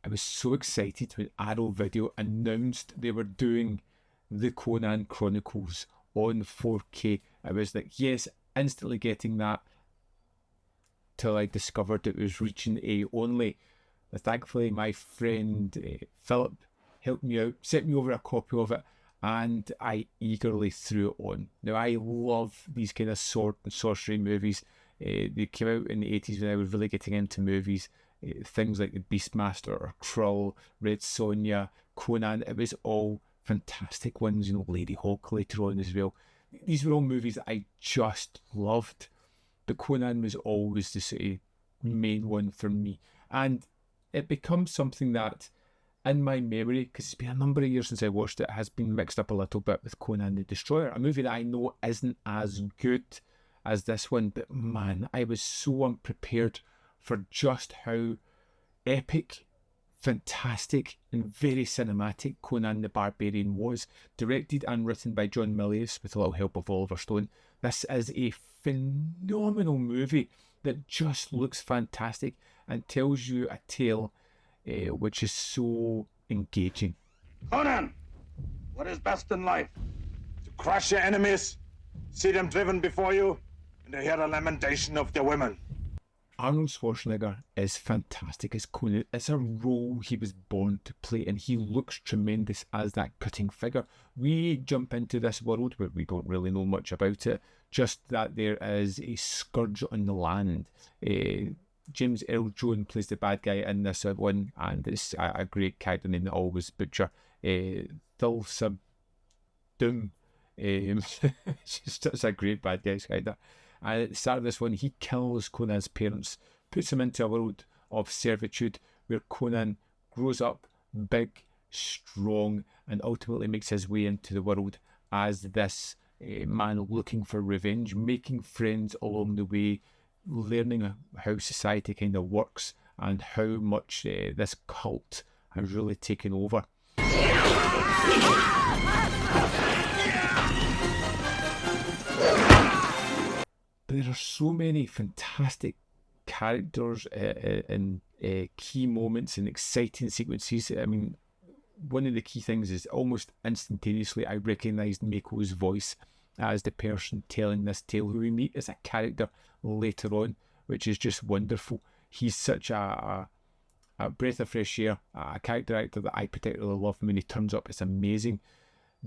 I was so excited when Arrow Video announced they were doing the Conan Chronicles on 4K. I was like, yes, instantly getting that, till I discovered it was region A only. Thankfully, my friend Philip helped me out, sent me over a copy of it, and I eagerly threw it on. Now, I love these kind of sword and sorcery movies. They came out in the 80s when I was really getting into movies. Things like the Beastmaster or Krull, Red Sonja, Conan. It was all fantastic ones, Lady Hawk later on as well. These were all movies that I just loved. But Conan was always the sort of main one for me. And it becomes something that, in my memory, because it's been a number of years since I watched it, has been mixed up a little bit with Conan the Destroyer, a movie that I know isn't as good as this one, but man, I was so unprepared for just how epic, fantastic, and very cinematic Conan the Barbarian was. Directed and written by John Milius with a little help of Oliver Stone. This is a phenomenal movie that just looks fantastic and tells you a tale which is so engaging. Conan, what is best in life? To crush your enemies, see them driven before you, and to hear the lamentation of their women. Arnold Schwarzenegger is fantastic as Conan. It's a role he was born to play, and he looks tremendous as that cutting figure. We jump into this world where we don't really know much about it, just that there is a scourge on the land. James Earl Jones plays the bad guy in this one, and it's a great character name that I always butcher. Thulsa Doom. It's a great bad guy character. And at the start of this one, he kills Conan's parents, puts him into a world of servitude where Conan grows up big, strong, and ultimately makes his way into the world as this man looking for revenge, making friends along the way, learning how society kind of works and how much this cult has really taken over. But there are so many fantastic characters and key moments and exciting sequences. I mean, one of the key things is almost instantaneously I recognised Mako's voice as the person telling this tale, who we meet as a character later on, which is just wonderful. He's such a breath of fresh air, a character actor that I particularly love. When he turns up, it's amazing.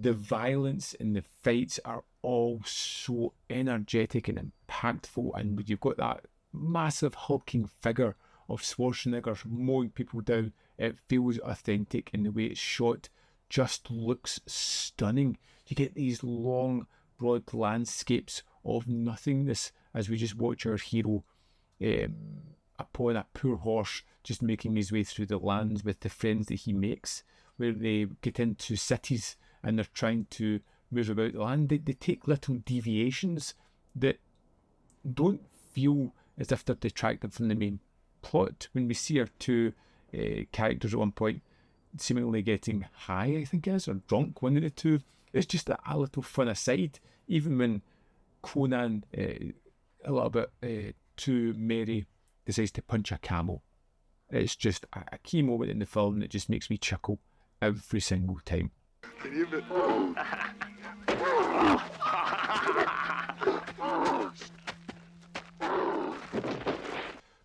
The violence in the fights are all so energetic and impactful, and you've got that massive hulking figure of Schwarzenegger mowing people down. It feels authentic, and the way it's shot just looks stunning. You get these long, broad landscapes of nothingness as we just watch our hero upon a poor horse just making his way through the lands with the friends that he makes, where they get into cities and they're trying to move about the land. They take little deviations that don't feel as if they're detracting from the main plot. When we see our two characters at one point seemingly getting high, I think it is, or drunk, one of the two, it's just a little fun aside. Even when Conan, a little bit too merry, decides to punch a camel, it's just a key moment in the film that just makes me chuckle every single time. Can you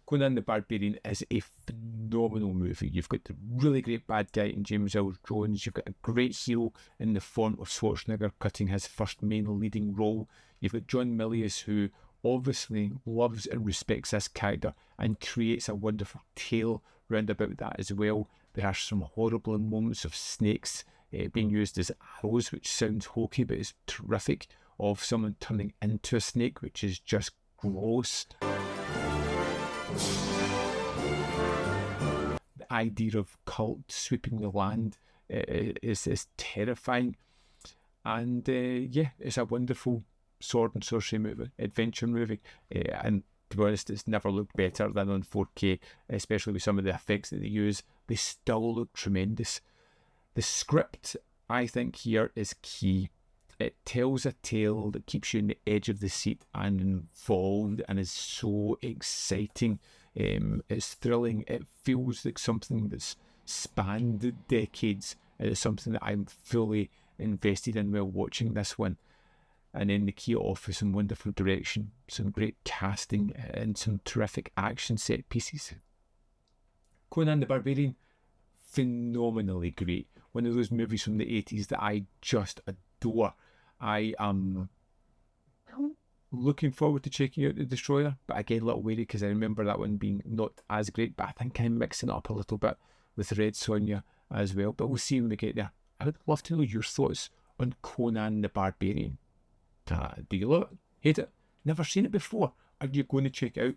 Conan the Barbarian is a phenomenal movie. You've got the really great bad guy in James Earl Jones. You've got a great hero in the form of Schwarzenegger cutting his first main leading role. You've got John Milius, who obviously loves and respects this character and creates a wonderful tale round about that as well. There are some horrible moments of snakes being used as arrows, which sounds hokey but is terrific, of someone turning into a snake, which is just gross. The idea of cult sweeping the land is terrifying. And yeah, it's a wonderful sword and sorcery movie, adventure movie. And to be honest, it's never looked better than on 4K, especially with some of the effects that they use. They still look tremendous. The script, I think, here is key. It tells a tale that keeps you on the edge of the seat and involved and is so exciting. It's thrilling. It feels like something that's spanned decades. It is something that I'm fully invested in while watching this one. And then the key off with some wonderful direction, some great casting, and some terrific action set pieces. Conan the Barbarian, phenomenally great. One of those movies from the 80s that I just adore. I am looking forward to checking out The Destroyer, but I get a little wary because I remember that one being not as great, but I think I'm mixing it up a little bit with Red Sonja as well. But we'll see when we get there. I would love to know your thoughts on Conan the Barbarian. Do you love it? Hate it? Never seen it before? Are you going to check it out?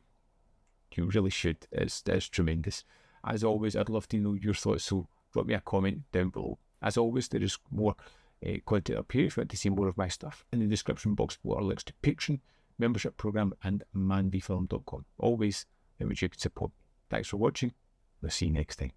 You really should. It's tremendous. As always, I'd love to know your thoughts, so drop me a comment down below. As always, there is more content up here if you want to see more of my stuff. In the description box below are links to Patreon, membership program, and manvfilm.com. Always in which you can support. Thanks for watching. We'll see you next time.